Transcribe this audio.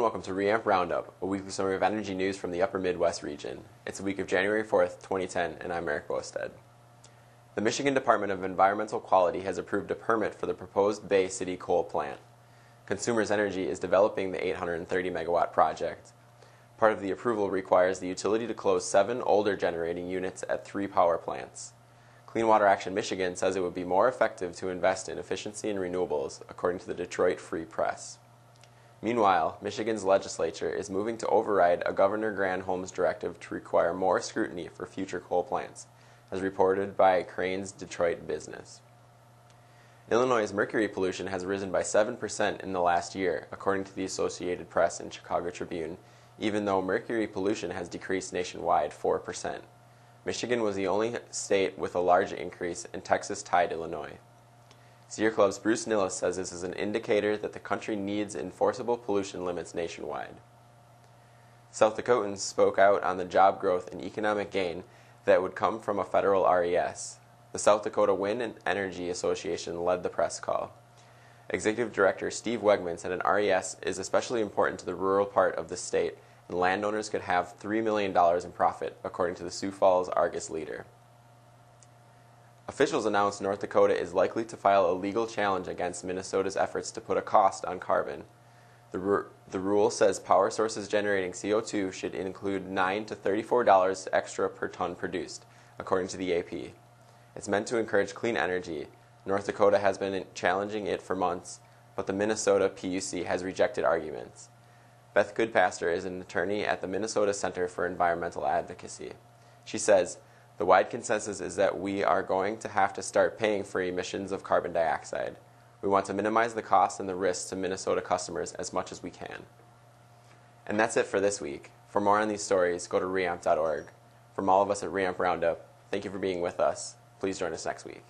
welcome to Reamp Roundup, a weekly summary of energy news from the upper Midwest region. It's the week of January 4th, 2010, and I'm Eric Bosted. The Michigan Department of Environmental Quality has approved a permit for the proposed Bay City coal plant. Consumers Energy is developing the 830-megawatt project. Part of the approval requires the utility to close 7 older generating units at 3 power plants. Clean Water Action Michigan says it would be more effective to invest in efficiency and renewables, according to the Detroit Free Press. Meanwhile, Michigan's legislature is moving to override a Governor Granholm's directive to require more scrutiny for future coal plants, as reported by Crane's Detroit Business. Illinois' mercury pollution has risen by 7% in the last year, according to the Associated Press and Chicago Tribune, even though mercury pollution has decreased nationwide 4%. Michigan was the only state with a large increase, and Texas tied Illinois. Sierra Club's Bruce Nilles says this is an indicator that the country needs enforceable pollution limits nationwide. South Dakotans spoke out on the job growth and economic gain that would come from a federal RES. The South Dakota Wind and Energy Association led the press call. Executive Director Steve Wegman said an RES is especially important to the rural part of the state, and landowners could have $3 million in profit, according to the Sioux Falls Argus Leader. Officials announced North Dakota is likely to file a legal challenge against Minnesota's efforts to put a cost on carbon. The rule says power sources generating CO2 should include $9 to $34 extra per ton produced, according to the AP. It's meant to encourage clean energy. North Dakota has been challenging it for months, but the Minnesota PUC has rejected arguments. Beth Goodpaster is an attorney at the Minnesota Center for Environmental Advocacy. She says, "The wide consensus is that we are going to have to start paying for emissions of carbon dioxide. We want to minimize the costs and the risks to Minnesota customers as much as we can." And that's it for this week. For more on these stories, go to reamp.org. From all of us at Reamp Roundup, thank you for being with us. Please join us next week.